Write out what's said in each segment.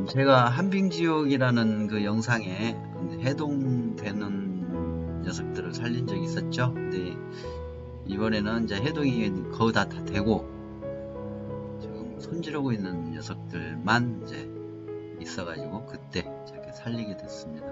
제가 한빙지옥이라는 그 영상에 해동되는 녀석들을 살린 적이 있었죠. 근데 이번에는 이제 해동이 거의 다 되고 지금 손질하고 있는 녀석들만 이제 있어가지고 그때 저렇게 살리게 됐습니다.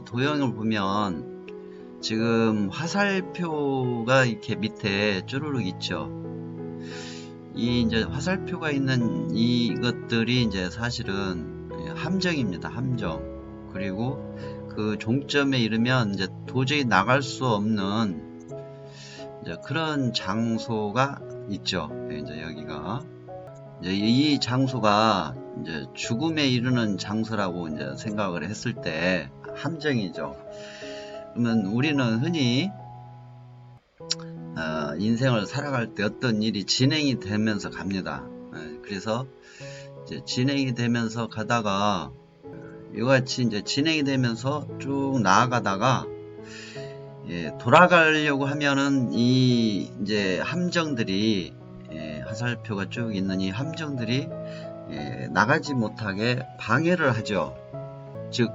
도형을 보면 지금 화살표가 이렇게 밑에 쭈루룩 있죠. 이 이제 화살표가 있는 이것들이 이제 사실은 함정입니다. 함정. 그리고 그 종점에 이르면 이제 도저히 나갈 수 없는 이제 그런 장소가 있죠. 이제 여기가 이제 이 장소가 이제 죽음에 이르는 장소라고 이제 생각을 했을 때 함정이죠. 그러면 우리는 흔히 인생을 살아갈 때 어떤 일이 진행이 되면서 갑니다. 그래서 이제 진행이 되면서 가다가 이같이 이제 진행이 되면서 쭉 나아가다가 돌아가려고 하면은 이 이제 함정들이 화살표가 쭉 있는 이 함정들이 나가지 못하게 방해를 하죠. 즉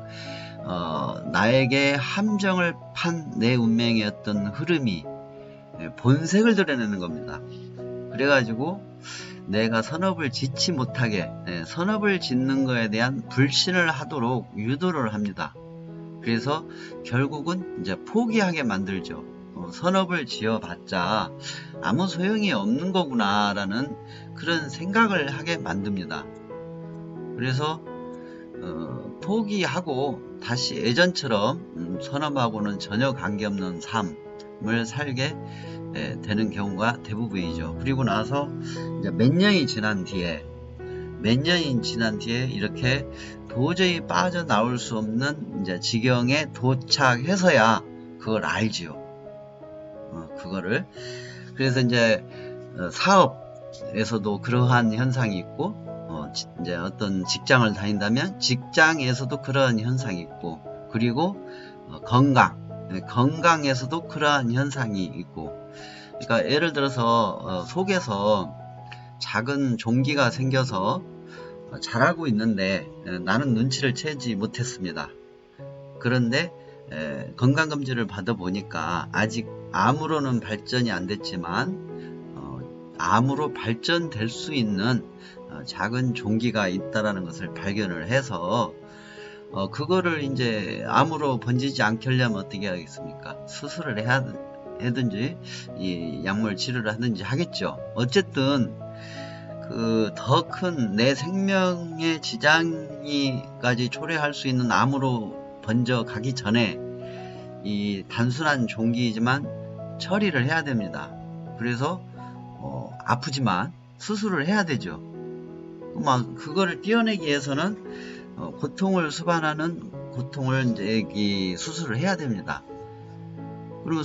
나에게 함정을 판 내 운명의 어떤 흐름이 본색을 드러내는 겁니다. 그래가지고 내가 선업을 짓지 못하게 선업을 짓는 거에 대한 불신을 하도록 유도를 합니다. 그래서 결국은 이제 포기하게 만들죠. 선업을 지어봤자 아무 소용이 없는 거구나 라는 그런 생각을 하게 만듭니다. 그래서 포기하고 다시 예전처럼 선업하고는 전혀 관계없는 삶을 살게 되는 경우가 대부분이죠. 그리고 나서 이제 몇 년이 지난 뒤에 이렇게 도저히 빠져나올 수 없는 이제 지경에 도착해서야 그걸 알지요. 그거를. 그래서 이제 사업에서도 그러한 현상이 있고, 이제 어떤 직장을 다닌다면 직장에서도 그러한 현상이 있고, 그리고 건강에서도 그러한 현상이 있고. 그러니까 예를 들어서 속에서 작은 종기가 생겨서 자라고 있는데 나는 눈치를 채지 못했습니다. 그런데 건강검진을 받아보니까 아직 암으로는 발전이 안 됐지만 암으로 발전될 수 있는 작은 종기가 있다라는 것을 발견을 해서 그거를 이제 암으로 번지지 않게 하려면 어떻게 하겠습니까? 수술을 해야 하든지 이 약물 치료를 하든지 하겠죠. 어쨌든 그 더 큰 내 생명의 지장이까지 초래할 수 있는 암으로 번져 가기 전에 이 단순한 종기이지만 처리를 해야 됩니다. 그래서 아프지만 수술을 해야 되죠. 그거를 띄어내기 위해서는 고통을 수반하는 고통을 이제 수술을 해야 됩니다. 그러면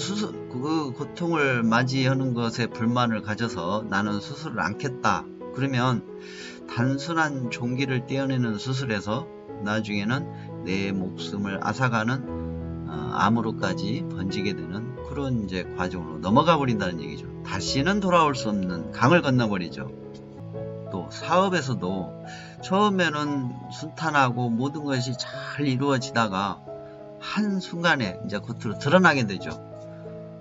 그 고통을 맞이하는 것에 불만을 가져서 나는 수술을 않겠다. 그러면 단순한 종기를 떼어내는 수술에서 나중에는 내 목숨을 앗아가는 암으로까지 번지게 되는 그런 이제 과정으로 넘어가 버린다는 얘기죠. 다시는 돌아올 수 없는 강을 건너버리죠. 또 사업에서도 처음에는 순탄하고 모든 것이 잘 이루어지다가 한순간에 이제 겉으로 드러나게 되죠.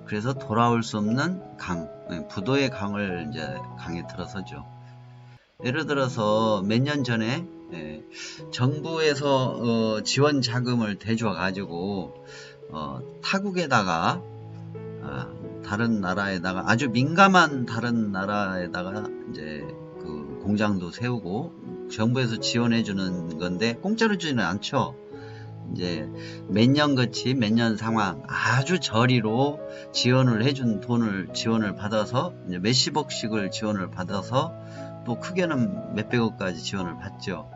그래서 돌아올 수 없는 강, 부도의 강을 이제 강에 들어서죠. 예를 들어서 몇 년 전에 정부에서 지원 자금을 대줘 가지고 타국에다가 다른 나라에다가 아주 민감한 다른 나라에다가 이제 그 공장도 세우고 정부에서 지원해 주는 건데 공짜로 주지는 않죠. 이제 몇 년 상황 아주 저리로 지원을 해준 돈을 지원을 받아서 이제 몇십억씩을 지원을 받아서 또 크게는 몇백억까지 지원을 받죠.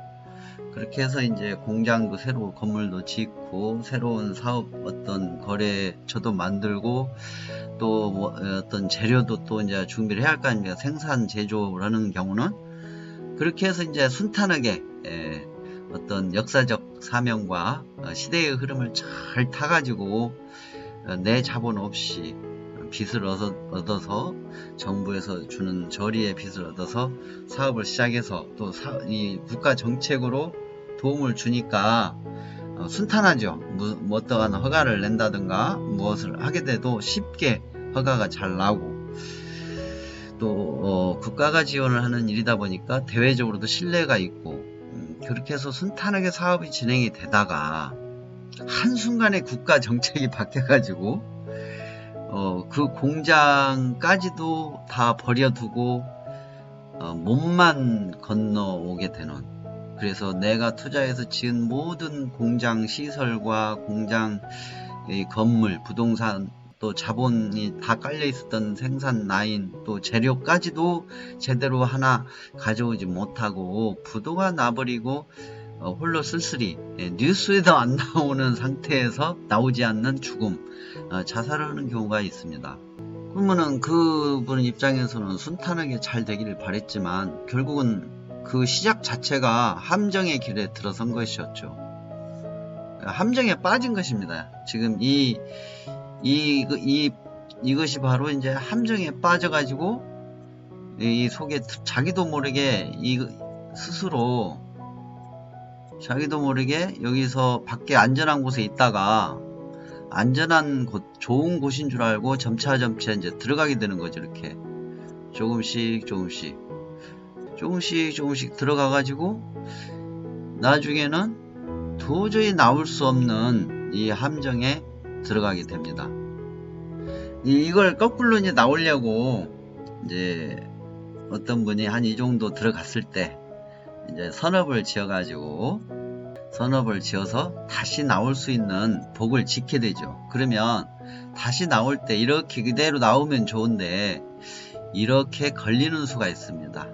그렇게 해서 이제 공장도 새로 건물도 짓고 새로운 사업 어떤 거래처도 만들고 또 뭐 어떤 재료도 또 이제 준비를 해야 할 거 아닙니까? 생산 제조를 하는 경우는 그렇게 해서 이제 순탄하게 어떤 역사적 사명과 시대의 흐름을 잘 타가지고 내 자본 없이 빚을 얻어서 정부에서 주는 저리의 빚을 얻어서 사업을 시작해서 또 이 국가 정책으로 도움을 주니까 순탄하죠. 뭐 어떠한 허가를 낸다든가 무엇을 하게 돼도 쉽게 허가가 잘 나오고 또 국가가 지원을 하는 일이다 보니까 대외적으로도 신뢰가 있고 그렇게 해서 순탄하게 사업이 진행이 되다가 한순간에 국가 정책이 바뀌어가지고 그 공장까지도 다 버려두고 몸만 건너오게 되는, 그래서 내가 투자해서 지은 모든 공장 시설과 공장 건물, 부동산, 또 자본이 다 깔려 있었던 생산 라인, 또 재료까지도 제대로 하나 가져오지 못하고 부도가 나버리고 홀로 쓸쓸히 뉴스에도 안 나오는 상태에서 나오지 않는 죽음, 자살하는 경우가 있습니다. 그러면은 그분 입장에서는 순탄하게 잘 되기를 바랬지만 결국은 그 시작 자체가 함정의 길에 들어선 것이었죠. 함정에 빠진 것입니다. 지금 이것이 바로 이제 함정에 빠져가지고 이 속에 자기도 모르게 스스로 자기도 모르게 여기서 밖에 안전한 곳에 있다가 안전한 곳, 좋은 곳인 줄 알고 점차 이제 들어가게 되는 거죠. 이렇게 조금씩 들어가가지고 나중에는 도저히 나올 수 없는 이 함정에 들어가게 됩니다. 이걸 거꾸로 이제 나오려고 이제 어떤 분이 한 이 정도 들어갔을 때 이제 선업을 지어서 다시 나올 수 있는 복을 짓게 되죠. 그러면 다시 나올 때 이렇게 그대로 나오면 좋은데 이렇게 걸리는 수가 있습니다.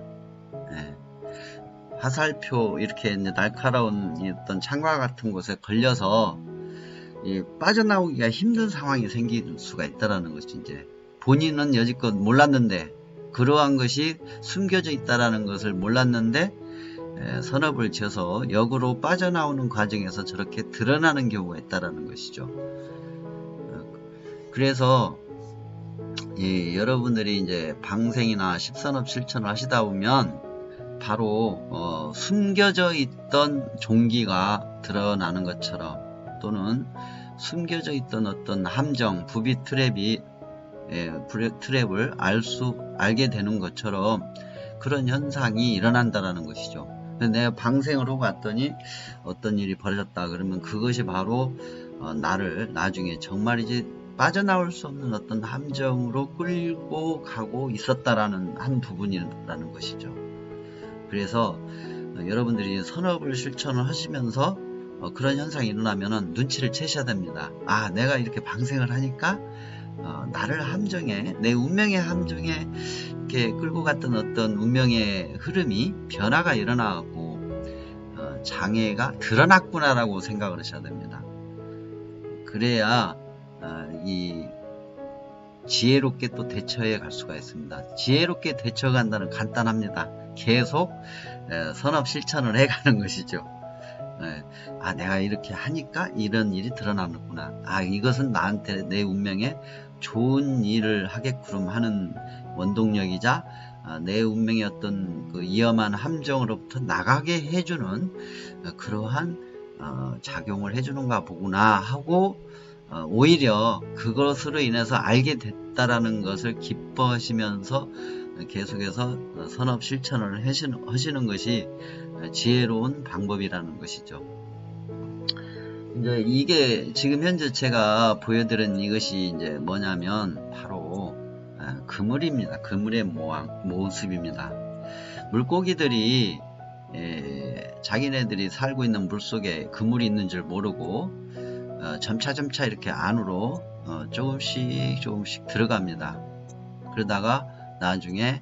화살표 이렇게 이제 날카로운 어떤 창과 같은 곳에 걸려서 빠져나오기가 힘든 상황이 생길 수가 있다라는 것이, 이제 본인은 여지껏 몰랐는데, 그러한 것이 숨겨져 있다라는 것을 몰랐는데 선업을 지어서 역으로 빠져나오는 과정에서 저렇게 드러나는 경우가 있다라는 것이죠. 그래서 여러분들이 이제 방생이나 십선업 실천을 하시다 보면 바로 숨겨져 있던 종기가 드러나는 것처럼, 또는 숨겨져 있던 어떤 함정, 부비 트랩을 알게 되는 것처럼 그런 현상이 일어난다라는 것이죠. 내가 방생을 하고 왔더니 어떤 일이 벌어졌다 그러면 그것이 바로 나를 나중에 정말이지 빠져나올 수 없는 어떤 함정으로 끌고 가고 있었다라는 한 부분이라는 것이죠. 그래서 여러분들이 선업을 실천을 하시면서 그런 현상이 일어나면은 눈치를 채셔야 됩니다. 아, 내가 이렇게 방생을 하니까 나를 함정에, 내 운명의 함정에 이렇게 끌고 갔던 어떤 운명의 흐름이 변화가 일어나고 장애가 드러났구나라고 생각을 하셔야 됩니다. 그래야 이 지혜롭게 또 대처해 갈 수가 있습니다. 지혜롭게 대처간다는 간단합니다. 계속 선업 실천을 해가는 것이죠. 아, 내가 이렇게 하니까 이런 일이 드러나는구나. 아, 이것은 나한테 내 운명에 좋은 일을 하게끔 하는 원동력이자 내 운명의 어떤 그 위험한 함정으로부터 나가게 해주는 그러한 작용을 해주는가 보구나 하고 오히려 그것으로 인해서 알게 됐다라는 것을 기뻐하시면서 계속해서 선업 실천을 하시는 것이 지혜로운 방법이라는 것이죠. 이제 이게 지금 현재 제가 보여드린 이것이 이제 뭐냐면 바로 그물입니다. 그물의 모습입니다. 물고기들이 자기네들이 살고 있는 물속에 그물이 있는 줄 모르고 점차 이렇게 안으로 조금씩 들어갑니다. 그러다가 나중에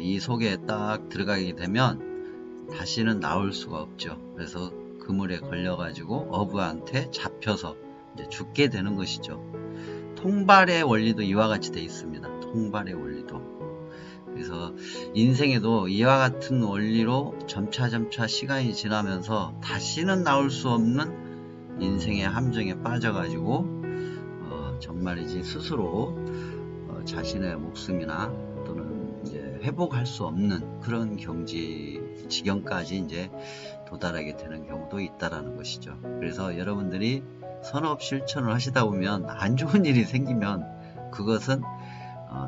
이 속에 딱 들어가게 되면 다시는 나올 수가 없죠. 그래서 그물에 걸려가지고 어부한테 잡혀서 이제 죽게 되는 것이죠. 통발의 원리도 이와 같이 되어 있습니다. 통발의 원리도. 그래서 인생에도 이와 같은 원리로 점차 시간이 지나면서 다시는 나올 수 없는 인생의 함정에 빠져가지고 정말이지 스스로 자신의 목숨이나 또는 이제 회복할 수 없는 그런 지경까지 이제 도달하게 되는 경우도 있다라는 것이죠. 그래서 여러분들이 선업 실천을 하시다 보면 안 좋은 일이 생기면 그것은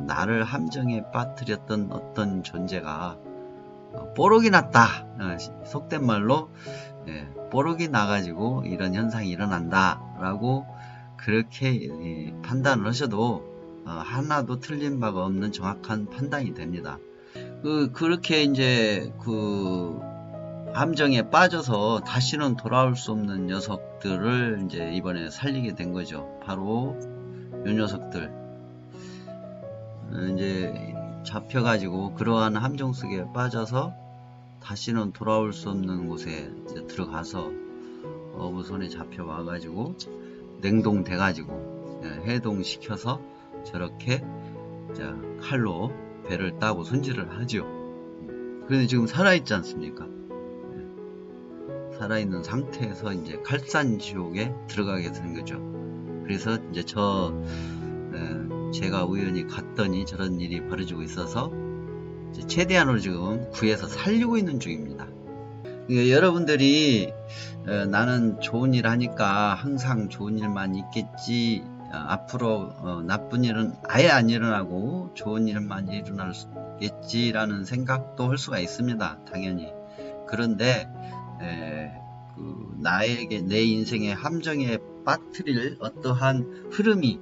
나를 함정에 빠뜨렸던 어떤 존재가 뽀록이 났다, 속된 말로 뽀록이 나가지고 이런 현상이 일어난다 라고 그렇게 판단을 하셔도 하나도 틀린 바가 없는 정확한 판단이 됩니다. 그렇게 이제 함정에 빠져서 다시는 돌아올 수 없는 녀석들을 이제 이번에 살리게 된 거죠. 바로 이 녀석들 이제 잡혀가지고 그러한 함정 속에 빠져서 다시는 돌아올 수 없는 곳에 이제 들어가서 어부손에 잡혀와가지고 냉동돼가지고 해동시켜서 저렇게 칼로 배를 따고 손질을 하죠. 그런데 지금 살아있지 않습니까? 살아있는 상태에서 이제 칼산지옥에 들어가게 되는 거죠. 그래서 이제 제가 우연히 갔더니 저런 일이 벌어지고 있어서 이제 최대한으로 지금 구해서 살리고 있는 중입니다. 그러니까 여러분들이 나는 좋은 일 하니까 항상 좋은 일만 있겠지, 앞으로 나쁜 일은 아예 안 일어나고 좋은 일만 일어날 수 있겠지라는 생각도 할 수가 있습니다. 당연히. 그런데 나에게 내 인생의 함정에 빠뜨릴 어떠한 흐름이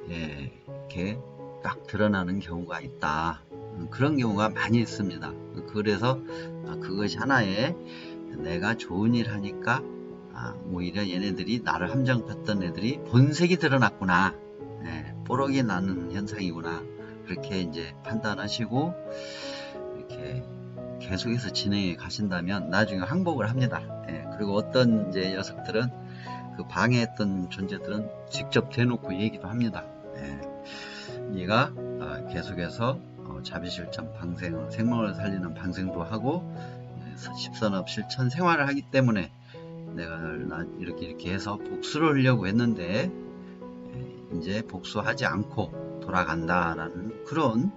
이렇게 딱 드러나는 경우가 있다. 그런 경우가 많이 있습니다. 그래서 그것이 하나의 내가 좋은 일 하니까 오히려 얘네들이 나를 함정했던 애들이 본색이 드러났구나, 뽀록이 나는 현상이구나, 그렇게 이제 판단하시고 이렇게 계속해서 진행해 가신다면 나중에 항복을 합니다. 그리고 어떤 이제 녀석들은 그 방해했던 존재들은 직접 대놓고 얘기도 합니다. 얘가 계속해서 자비실천 방생, 생명을 살리는 방생도 하고 십선업 실천 생활을 하기 때문에 내가 이렇게 해서 복수를 하려고 했는데 이제 복수하지 않고 돌아간다라는 그런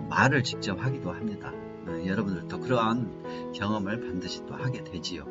말을 직접 하기도 합니다. 여러분들도 그러한 경험을 반드시 또 하게 되지요.